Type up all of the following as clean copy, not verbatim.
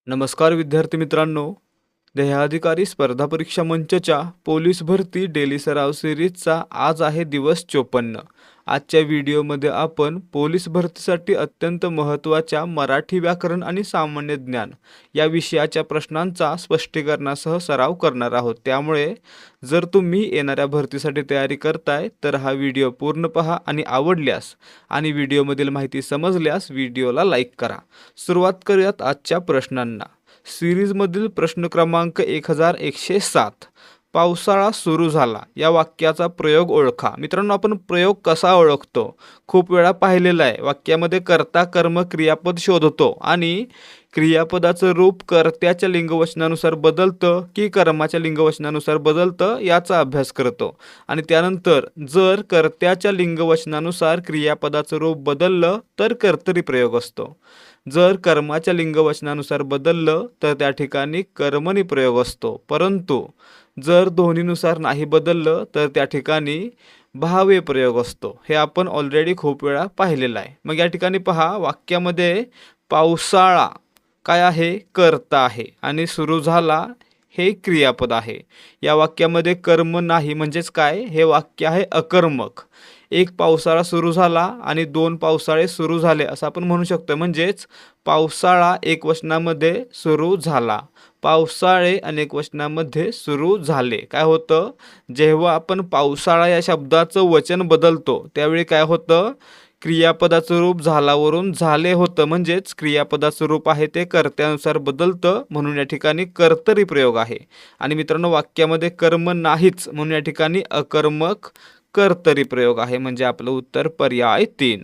नमस्कार विद्यार्थी मित्रांनो, ध्येयाधिकारी स्पर्धा परीक्षा मंचच्या पोलीस भरती डेली सराव सिरीजचा आज आहे दिवस 54. आजच्या व्हिडिओमध्ये आपण पोलीस भरतीसाठी अत्यंत महत्त्वाच्या मराठी व्याकरण आणि सामान्य ज्ञान या विषयाच्या प्रश्नांचा स्पष्टीकरणासह सराव करणार आहोत. त्यामुळे जर तुम्ही येणाऱ्या भरतीसाठी तयारी करताय तर हा व्हिडिओ पूर्ण पहा आणि आवडल्यास आणि व्हिडिओमधील माहिती समजल्यास व्हिडिओला लाईक करा. सुरुवात करूयात आजच्या प्रश्नांना. सिरीजमधील प्रश्न क्रमांक 1107, पावसाळा सुरू झाला या वाक्याचा प्रयोग ओळखा. मित्रांनो, आपण प्रयोग कसा ओळखतो खूप वेळा पाहिलेला आहे. वाक्यामध्ये कर्ता कर्म क्रियापद शोधतो आणि क्रियापदाचं रूप कर्त्याच्या लिंगवचनानुसार बदलतं की कर्माच्या लिंगवचनानुसार बदलतं याचा अभ्यास करतो आणि त्यानंतर जर कर्त्याच्या लिंगवचनानुसार क्रियापदाचं रूप बदललं तर कर्तरी प्रयोग असतो. जर कर्माच्या लिंगवचनानुसार बदललं तर त्या ठिकाणी कर्मणी प्रयोग असतो. परंतु जर दोन्हीनुसार नाही बदललं तर त्या ठिकाणी भावे प्रयोग असतो. हे आपण ऑलरेडी खूप वेळा पाहिलेलं आहे. मग या ठिकाणी पहा, वाक्यामध्ये पावसाळा काय आहे, कर्ता आहे आणि सुरू झाला हे क्रियापद आहे. या वाक्यामध्ये कर्म नाही म्हणजेच काय, हे वाक्य आहे अकर्मक. एक पावसाळा सुरू झाला आणि दोन पावसाळे सुरू झाले असं आपण म्हणू शकतो. म्हणजेच पावसाळा एकवचनामध्ये सुरू झाला, पावसाळे अनेक वचनामध्ये सुरू झाले. काय होतं, जेव्हा आपण पावसाळा या शब्दाचं वचन बदलतो त्यावेळी काय होतं, क्रियापदाचं रूप झालावरून झाले होतं. म्हणजेच क्रियापदाचं रूप आहे ते कर्त्यानुसार बदलतं म्हणून या ठिकाणी कर्तरी प्रयोग आहे. आणि मित्रांनो, वाक्यामध्ये कर्म नाहीच म्हणून या ठिकाणी अकर्मक कर्तरी प्रयोग आहे. म्हणजे आपलं उत्तर पर्याय 3.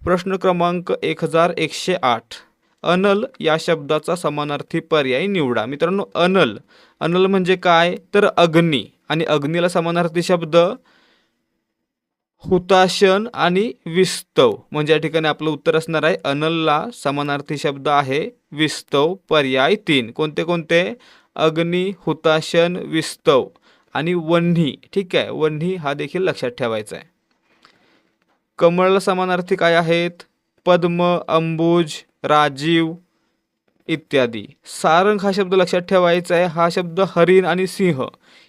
प्रश्न क्रमांक 1108, अनल या शब्दाचा समानार्थी पर्याय निवडा. मित्रांनो, अनल अनल म्हणजे काय तर अग्नी आणि अग्नीला समानार्थी शब्द हुताशन आणि विस्तव. म्हणजे या ठिकाणी आपलं उत्तर असणार आहे अनलला समानार्थी शब्द आहे विस्तव. पर्याय 3. कोणते कोणते, अग्नी, हुताशन, विस्तव आणि वन्ही. ठीक आहे, वन्ही हा देखील लक्षात ठेवायचा आहे. कमळला समानार्थी काय आहेत, पद्म, अंबुज, राजीव इत्यादी. सारंग हा शब्द लक्षात ठेवायचा आहे. हा शब्द हरिण आणि सिंह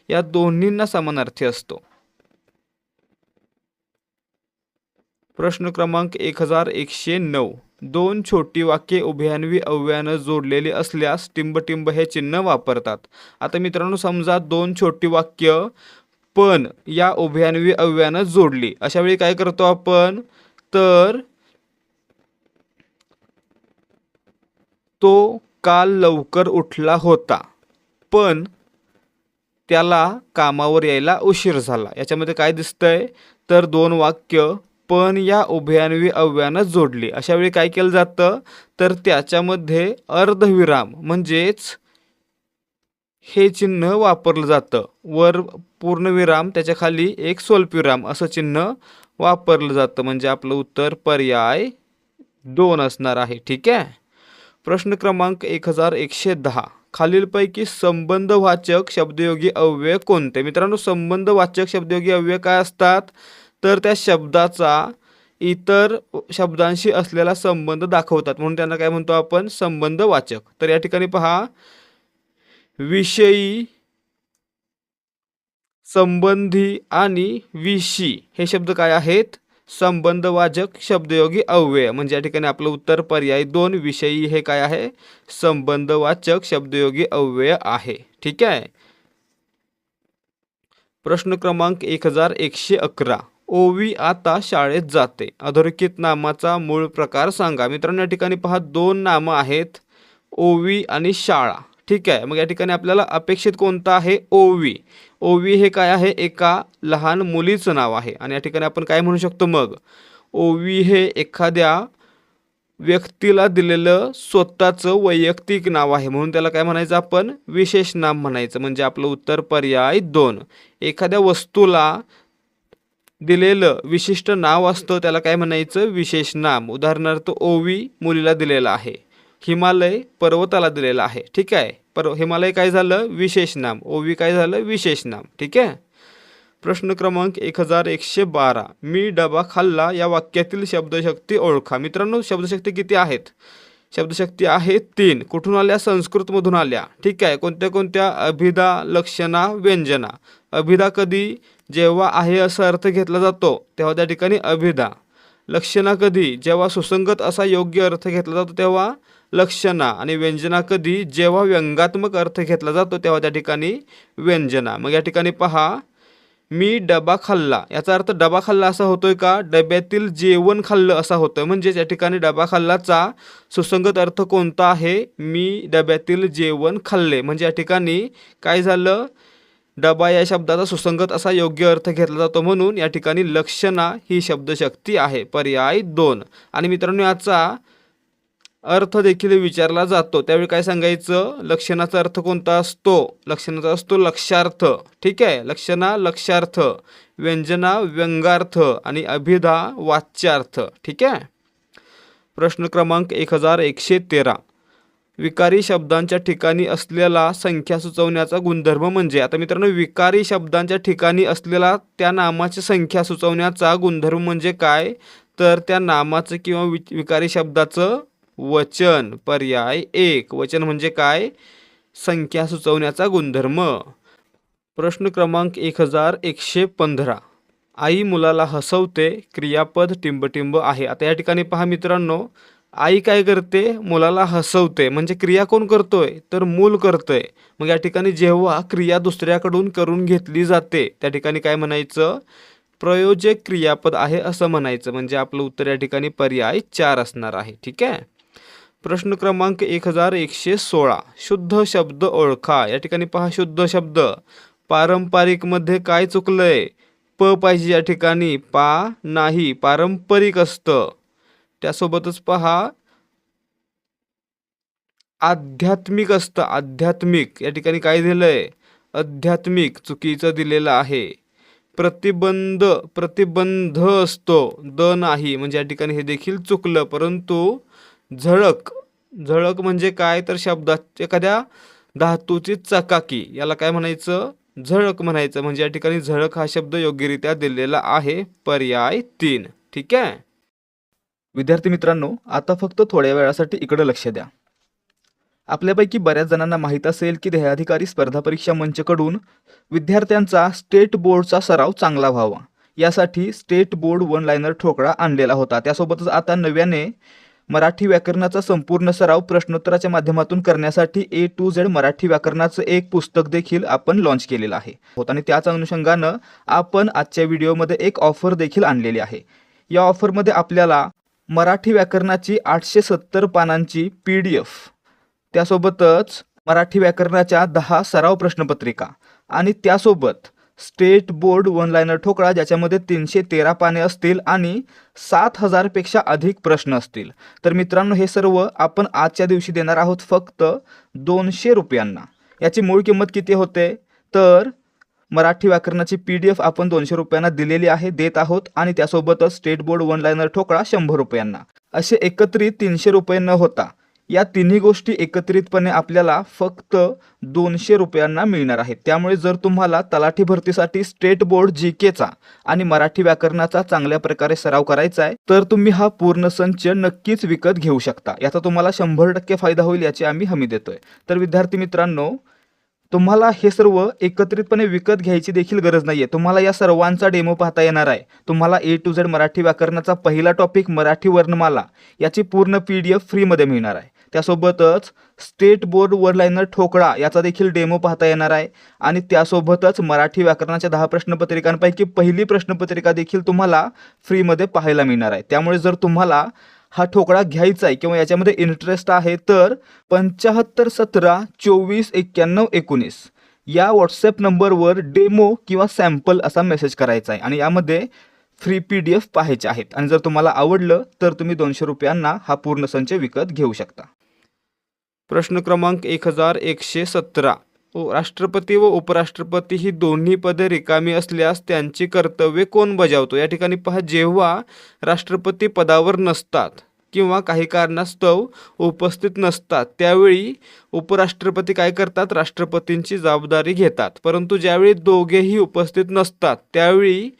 या दोन्हींना समानार्थी असतो. प्रश्न क्रमांक 1109, दोन छोटी वाक्ये उभयान्वी अव्ययानं जोडलेली असल्यास टिंबटिंब हे चिन्ह वापरतात. आता मित्रांनो, समजा दोन छोटी वाक्य पण या उभयान्वी अव्ययानं जोडली. अशा वेळी काय करतो आपण, तर तो काल लवकर उठला होता पण त्याला कामावर यायला उशीर झाला. याच्यामध्ये काय दिसतंय, तर दोन वाक्य पण या उभयान्वी अव्ययानं जोडली. अशा वेळी काय केलं जातं, तर त्याच्यामध्ये अर्धविराम म्हणजेच हे चिन्ह वापरलं जातं. वर पूर्णविराम, त्याच्या खाली एक स्वल्पविराम असं चिन्ह वापरलं जातं. म्हणजे आपलं उत्तर पर्याय 2 असणार आहे. ठीक आहे. प्रश्न क्रमांक 1110, खालीलपैकी संबंधवाचक शब्दयोगी अव्यय कोणते. मित्रांनो, संबंधवाचक शब्दयोगी अव्यय काय असतात, तर त्या शब्दाचा इतर शब्दांशी असलेला संबंध दाखवतात म्हणून त्यांना काय म्हणतो आपण, संबंधवाचक. तर या ठिकाणी पहा, विषयी, संबंधी आणि विशी हे शब्द काय आहेत, संबंधवाचक शब्दयोगी अव्यय. म्हणजे या ठिकाणी आपलं उत्तर पर्याय 2, विषयी हे काय आहे, संबंधवाचक शब्दयोगी अव्यय आहे. ठीक आहे. प्रश्न क्रमांक 1111, ओवी आता शाळेत जाते. अधोरेखित नामाचा मूळ प्रकार सांगा. मित्रांनो, या ठिकाणी पहा, दोन नामं आहेत, ओवी आणि शाळा. ठीक आहे. मग या ठिकाणी आपल्याला अपेक्षित कोणतं आहे, ओवी. ओवी हे काय आहे, एका लहान मुलीचं नाव आहे आणि या ठिकाणी आपण काय म्हणू शकतो, मग ओवी हे एखाद्या व्यक्तीला दिलेलं स्वतःचं वैयक्तिक नाव आहे म्हणून त्याला काय म्हणायचं आपण, विशेष नाम म्हणायचं. म्हणजे आपलं उत्तर पर्याय 2. एखाद्या वस्तूला दिलेलं विशिष्ट नाव असतं त्याला काय म्हणायचं, विशेष नाम. उदाहरणार्थ, ओवी मुलीला दिलेलं आहे, हिमालय पर्वताला दिलेला आहे. ठीक आहे. हिमालय काय झालं, विशेष नाम, ओवी काय झालं, विशेष नाम. ठीक आहे. प्रश्न क्रमांक 1112, मी डबा खाल्ला या वाक्यातील शब्दशक्ती ओळखा. मित्रांनो, शब्दशक्ती किती आहेत, शब्दशक्ती आहे 3. कुठून आल्या? संस्कृतमधून आल्या. ठीक आहे. कोणत्या कोणत्या? अभिधा, लक्षणा, व्यंजना. अभिधा कधी? जेव्हा आहे असा अर्थ घेतला जातो तेव्हा त्या ठिकाणी अभिधा. लक्षणा कधी? जेव्हा सुसंगत असा योग्य अर्थ घेतला जातो तेव्हा लक्षणा. आणि व्यंजना कधी? जेव्हा व्यंगात्मक अर्थ घेतला जातो तेव्हा त्या ठिकाणी व्यंजना. मग या ठिकाणी पहा, मी डबा खाल्ला, याचा अर्थ डबा खाल्ला असा होतोय का? डब्यातील जेवण खाल्लं असा होतोय. म्हणजे या ठिकाणी डबा खाल्लाचा सुसंगत अर्थ कोणता आहे? मी डब्यातील जेवण खाल्ले. म्हणजे या ठिकाणी काय झालं? डबा या शब्दाचा सुसंगत असा योग्य अर्थ घेतला जातो, म्हणून या ठिकाणी लक्षणा ही शब्दशक्ती आहे. पर्याय 2. आणि मित्रांनो, याचा अर्थ देखील विचारला जातो त्यावेळी काय सांगायचं? लक्षणाचा अर्थ कोणता असतो? लक्षणाचा असतो लक्षार्थ. ठीक आहे. लक्षणा लक्षार्थ, व्यंजना व्यंगार्थ आणि अभिधा वाच्यार्थ. ठीक आहे. प्रश्न क्रमांक 1113. विकारी शब्दांच्या ठिकाणी असलेला संख्या सुचवण्याचा गुणधर्म म्हणजे? आता मित्रांनो, विकारी शब्दांच्या ठिकाणी असलेला त्या नामाची संख्या सुचवण्याचा गुणधर्म म्हणजे काय? तर त्या नामाचं किंवा विकारी शब्दाचं वचन. पर्याय 1. वचन म्हणजे काय? संख्या सुचवण्याचा गुणधर्म. प्रश्न क्रमांक 1115. आई मुलाला हसवते, क्रियापद टिंबटिंब आहे. आता या ठिकाणी पहा मित्रांनो, आई काय करते? मुलाला हसवते. म्हणजे क्रिया कोण करतोय? तर मूल करतोय. मग या ठिकाणी जेव्हा क्रिया दुसऱ्याकडून करून घेतली जाते त्या ठिकाणी काय म्हणायचं? प्रयोजक क्रियापद आहे असं म्हणायचं. म्हणजे आपलं उत्तर या ठिकाणी पर्याय 4 असणार आहे. ठीक आहे. प्रश्न क्रमांक 1116. शुद्ध शब्द ओळखा. या ठिकाणी पहा, शुद्ध शब्द. पारंपरिक मध्ये काय चुकलंय? प पाहिजे या ठिकाणी. पा नाही, पारंपरिक असतं. त्यासोबतच पहा, आध्यात्मिक असतं. आध्यात्मिक या ठिकाणी काय दिलंय? आध्यात्मिक चुकीचं दिलेलं आहे. प्रतिबंध, प्रतिबंध असतो, द नाही. म्हणजे या ठिकाणी हे देखील चुकलं. परंतु झळक, झळक म्हणजे काय? तर शब्दात एखाद्या धातूची चकाकी, याला काय म्हणायचं? झळक म्हणायचं. म्हणजे या ठिकाणी झळक हा शब्द योग्यरित्या दिलेला आहे. पर्याय 3. ठीक आहे. विद्यार्थी मित्रांनो, आता फक्त थोड्या वेळासाठी इकडे लक्ष द्या. आपल्यापैकी बऱ्याच जणांना माहीत असेल की ध्येयाधिकारी स्पर्धा परीक्षा मंचकडून विद्यार्थ्यांचा स्टेट बोर्डचा सराव चांगला व्हावा यासाठी स्टेट बोर्ड वन लाइनर ठोकळा आणलेला होता. त्यासोबतच आता नव्याने मराठी व्याकरणाचा संपूर्ण सराव प्रश्नोत्तराच्या माध्यमातून करण्यासाठी A to Z मराठी व्याकरणाचं एक पुस्तक देखील आपण लॉन्च केलेलं आहे. आणि त्याच अनुषंगानं आपण आजच्या व्हिडिओमध्ये एक ऑफर देखील आणलेली आहे. या ऑफरमध्ये आपल्याला मराठी व्याकरणाची 870 पानांची PDF, त्यासोबतच मराठी व्याकरणाच्या 10 सराव प्रश्नपत्रिका आणि त्यासोबत स्टेट बोर्ड वन लाइनर ठोकळा ज्याच्यामध्ये 313 पाने असतील आणि 7000 पेक्षा अधिक प्रश्न असतील. तर मित्रांनो, हे सर्व आपण आजच्या दिवशी देणार आहोत फक्त 200 रुपयांना. याची मूळ किंमत किती होते? तर मराठी व्याकरणाची PDF आपण 200 रुपयांना दिलेली आहे, देत आहोत. आणि त्यासोबतच स्टेट बोर्ड वन लाइनर ठोकळा 100 रुपयांना. असे एकत्रित 300 रुपये न होता या तिन्ही गोष्टी एकत्रितपणे आपल्याला फक्त 200 रुपयांना मिळणार आहेत. त्यामुळे जर तुम्हाला तलाठी भरतीसाठी स्टेट बोर्ड GKचा आणि मराठी व्याकरणाचा चांगल्या प्रकारे सराव करायचा आहे तर तुम्ही हा पूर्ण संच नक्कीच विकत घेऊ शकता. याचा तुम्हाला 100% फायदा होईल याची आम्ही हमी देतोय. तर विद्यार्थी मित्रांनो, तुम्हाला हे सर्व एकत्रितपणे विकत घ्यायची देखील गरज नाहीये. तुम्हाला या सर्वांचा डेमो पाहता येणार आहे. तुम्हाला A to Z मराठी व्याकरणाचा पहिला टॉपिक मराठी वर्णमाला याची पूर्ण PDF फ्रीमध्ये मिळणार आहे. त्यासोबतच स्टेट बोर्ड वन लाइनर ठोकळा याचा देखील डेमो पाहता येणार आहे. आणि त्यासोबतच मराठी व्याकरणाच्या 10 प्रश्नपत्रिकांपैकी पहिली प्रश्नपत्रिका देखील तुम्हाला फ्रीमध्ये पाहायला मिळणार आहे. त्यामुळे जर तुम्हाला हा ठोकळा घ्यायचा आहे किंवा याच्यामध्ये इंटरेस्ट आहे तर 75 17 24 91 19 या व्हॉट्सॲप नंबरवर डेमो किंवा सॅम्पल असा मेसेज करायचा आहे आणि यामध्ये फ्री PDF पाहायचे आहेत. आणि जर तुम्हाला आवडलं तर तुम्ही 200 रुपयांना हा पूर्ण संच विकत घेऊ शकता. प्रश्न क्रमांक 1117. राष्ट्रपती व उपराष्ट्रपती ही दोन्ही पदे रिकामी असल्यास त्यांची कर्तव्ये कोण बजावतो? या ठिकाणी पहा, जेव्हा राष्ट्रपती पदावर नसतात किंवा काही कारणास्तव उपस्थित नसतात त्यावेळी उपराष्ट्रपती काय करतात, राष्ट्रपतींची जबाबदारी घेतात. परंतु ज्यावेळी दोघेही उपस्थित नसतात त्यावेळी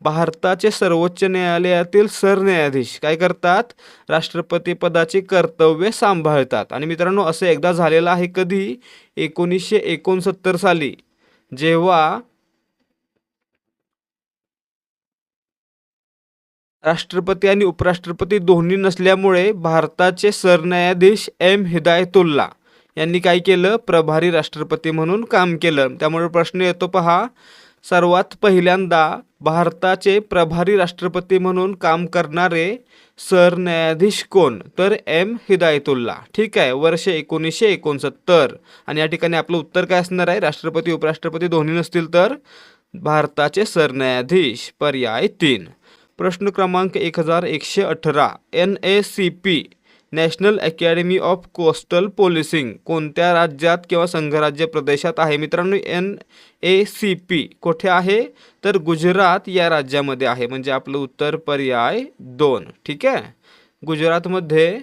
भारताचे सर्वोच्च न्यायालयातील सरन्यायाधीश काय करतात, राष्ट्रपती पदाची कर्तव्ये सांभाळतात. आणि मित्रांनो, असं एकदा झालेलं आहे कधी, 1969 साली, जेव्हा राष्ट्रपती आणि उपराष्ट्रपती दोन्ही नसल्यामुळे भारताचे सरन्यायाधीश एम हिदायतुल्ला यांनी काय केलं, प्रभारी राष्ट्रपती म्हणून काम केलं. त्यामुळे प्रश्न येतो पहा, सर्वात पहिल्यांदा भारताचे प्रभारी राष्ट्रपती म्हणून काम करणारे सरन्यायाधीश कोण, तर एम हिदायतुल्ला. ठीक आहे, वर्ष 1969. आणि या ठिकाणी आपलं उत्तर काय असणार आहे, राष्ट्रपती उपराष्ट्रपती दोन्ही नसतील तर भारताचे सरन्यायाधीश, पर्याय 3. प्रश्न क्रमांक 1118, NACP national academy of coastal policing कोणत्या राज्यात किंवा संघराज्य प्रदेशात आहे. मित्रांनो, NACP कुठे आहे, तर गुजरात या राज्यामध्ये आहे. म्हणजे आपलं उत्तर पर्याय 2. ठीक आहे, गुजरातमध्ये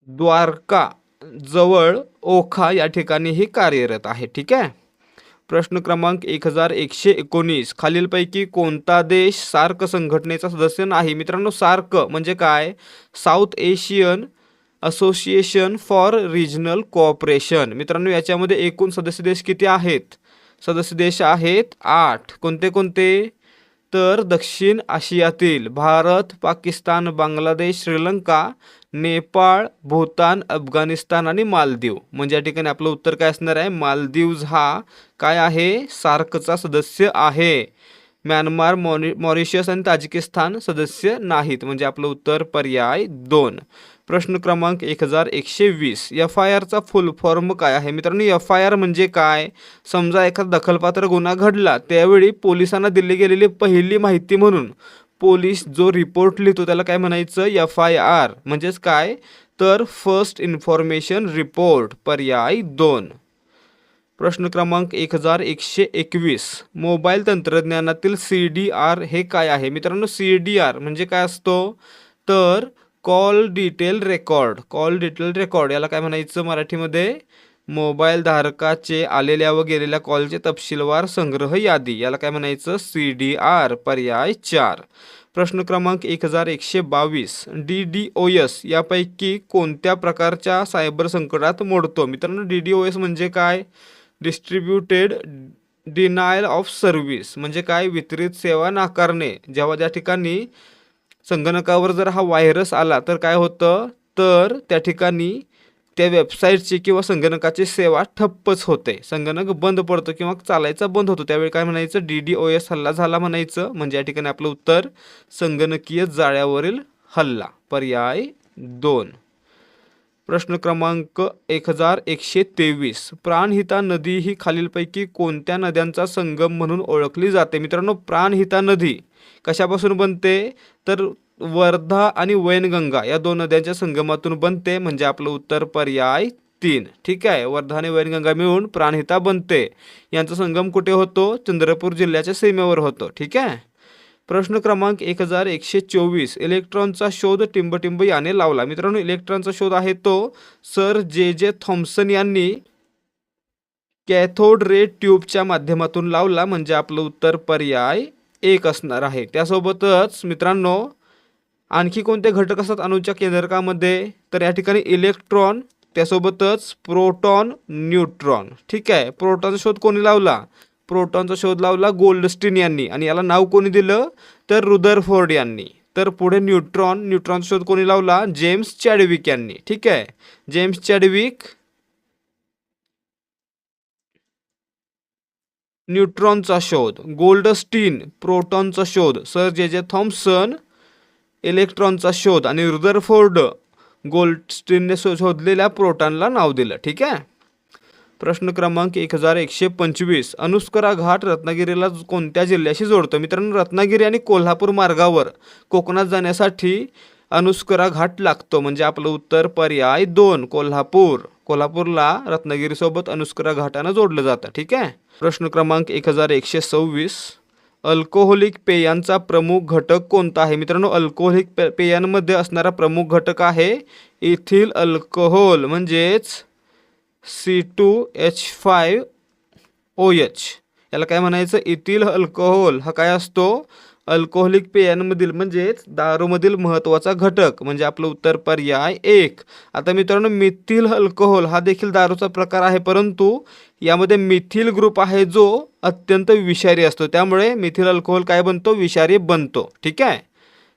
द्वारका जवळ ओखा या ठिकाणी ही कार्यरत आहे. ठीक आहे. प्रश्न क्रमांक 1119, खालीलपैकी कोणता देश सार्क संघटनेचा सदस्य नाही. मित्रांनो, सार्क म्हणजे काय, south Asian association for regional cooperation. मित्रांनो, याच्यामध्ये एकूण सदस्य देश किती आहेत, सदस्य देश आहेत 8. कोणते कोणते, तर दक्षिण आशियातील भारत, पाकिस्तान, बांगलादेश, श्रीलंका, नेपाळ, भूतान, अफगाणिस्तान आणि मालदीव. म्हणजे या ठिकाणी आपलं उत्तर काय असणार आहे, मालदीव्ज हा काय आहे, सार्कचा सदस्य आहे. म्यानमार, मॉरिशस आणि ताजिकिस्तान सदस्य नाहीत. म्हणजे आपलं उत्तर पर्याय 2. प्रश्न क्रमांक 1120, FIR चा फुल फॉर्म काय आहे. मित्रांनो, FIR म्हणजे काय, समजा एखादा दखलपात्र गुन्हा घडला त्यावेळी पोलिसांना दिली गेलेली पहिली माहिती म्हणून पोलीस जो रिपोर्ट लिहितो त्याला काय म्हणायचं, FIR. म्हणजेच काय, तर फर्स्ट इन्फॉर्मेशन रिपोर्ट, पर्याय 2. प्रश्न क्रमांक 1121, मोबाईल तंत्रज्ञानातील CDR हे काय आहे. मित्रांनो, CDR म्हणजे काय असतो, तर call detail record. Call detail record याला काय म्हणायचं मराठीमध्ये, मोबाईल धारकाचे आलेल्या व गेलेल्या कॉलचे तपशीलवार संग्रह यादी. याला काय म्हणायचं, CDR, पर्याय 4. प्रश्न क्रमांक 1122, DDoS यापैकी कोणत्या प्रकारच्या सायबर संकटात मोडतो. मित्रांनो, DDoS म्हणजे काय, डिस्ट्रीब्युटेड डिनायल ऑफ सर्व्हिस. म्हणजे काय, वितरित सेवा नाकारणे. जेव्हा त्या ठिकाणी संगणकावर जर हा व्हायरस आला तर काय होतं, तर त्या ठिकाणी त्या वेबसाईटची किंवा संगणकाची सेवा ठप्पच होते, संगणक बंद पडतो किंवा चालायचा बंद होतो. त्यावेळी काय म्हणायचं, DDoS हल्ला झाला म्हणायचं. म्हणजे या ठिकाणी आपलं उत्तर संगणकीय जाळ्यावरील हल्ला, पर्याय 2. प्रश्न क्रमांक 1123, प्राणहिता नदी ही खालीलपैकी कोणत्या नद्यांचा संगम म्हणून ओळखली जाते. मित्रांनो, प्राणहिता नदी कशापासून बनते, तर वर्धा आणि वैनगंगा या 2 नद्यांच्या संगमातून बनते. म्हणजे आपलं उत्तर पर्याय 3. ठीक आहे, वर्धा आणि वैनगंगा मिळून प्राणहिता बनते. यांचा संगम कुठे होतो, चंद्रपूर जिल्ह्याच्या सीमेवर होतो. ठीक आहे. प्रश्न क्रमांक 1124, इलेक्ट्रॉनचा शोध टिंबटिंब याने लावला. मित्रांनो, इलेक्ट्रॉनचा शोध आहे तो सर जे थॉम्सन यांनी कॅथोड रे ट्यूबच्या माध्यमातून लावला. म्हणजे आपलं उत्तर पर्याय 1 असणार आहे. त्यासोबतच मित्रांनो, आणखी कोणते घटक असतात अणूच्या केंद्रकामध्ये, तर या ठिकाणी इलेक्ट्रॉन, त्यासोबतच प्रोटॉन, न्यूट्रॉन. ठीक आहे, प्रोटॉनचा शोध कोणी लावला, प्रोटॉनचा शोध लावला गोल्डस्टीन यांनी. आणि याला नाव कोणी दिलं, तर रुदरफोर्ड यांनी. तर पुढे न्यूट्रॉनचा शोध कोणी लावला, जेम्स चॅडविक यांनी. ठीक आहे, जेम्स चॅडविक न्यूट्रॉनचा शोध, गोल्डस्टीन प्रोटॉनचा शोध, सर जे थॉम्सन इलेक्ट्रॉनचा शोध आणि रुदरफोर्ड गोल्डस्टीनने शोधलेल्या प्रोटॉनला नाव दिलं. ठीक आहे. प्रश्न क्रमांक 1125, अनुस्करा घाट रत्नागिरीला कोणत्या जिल्ह्याशी जोडतो. मित्रांनो, रत्नागिरी आणि कोल्हापूर मार्गावर कोकणात जाण्यासाठी अनुस्करा घाट लागतो. म्हणजे आपलं उत्तर पर्याय 2, कोल्हापूर. कोल्हापूरला रत्नागिरीसोबत अनुस्करा घाटानं जोडलं जातं. ठीक आहे. प्रश्न क्रमांक 1126, अल्कोहोलिक पेयांचा प्रमुख घटक कोणता आहे? मित्रांनो, अल्कोहोलिक पेयांमध्ये असणारा प्रमुख घटक आहे इथिल अल्कोहोल म्हणजेच C2H5OH. याला काय म्हणायचं? इथिल अल्कोहोल हा काय असतो? अल्कोहोलिक पेयांमधील म्हणजेच दारूमधील महत्त्वाचा घटक. म्हणजे आपलं उत्तर पर्याय 1. आता मित्रांनो, मिथिल अल्कोहोल हा देखील दारूचा प्रकार आहे, परंतु यामध्ये मिथिल ग्रुप आहे जो अत्यंत विषारी असतो. त्यामुळे मिथिल अल्कोहोल काय बनतो? विषारी बनतो. ठीक आहे.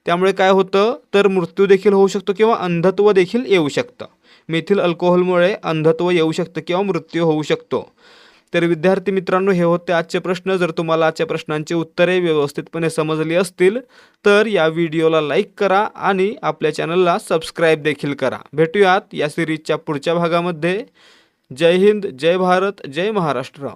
त्यामुळे काय होतं तर मृत्यू देखील होऊ शकतो किंवा अंधत्व देखील येऊ शकतं. मिथिल अल्कोहोलमुळे अंधत्व येऊ शकतं किंवा मृत्यू होऊ शकतो. तर विद्यार्थी मित्रांनो, हे होते आजचे प्रश्न. जर तुम्हाला आजच्या प्रश्नांची उत्तरे व्यवस्थितपणे समजली असतील तर या व्हिडिओला लाईक करा आणि आपल्या चॅनलला सबस्क्राईब देखील करा. भेटूयात या सिरीजच्या पुढच्या भागामध्ये. जय हिंद, जय भारत, जय महाराष्ट्र.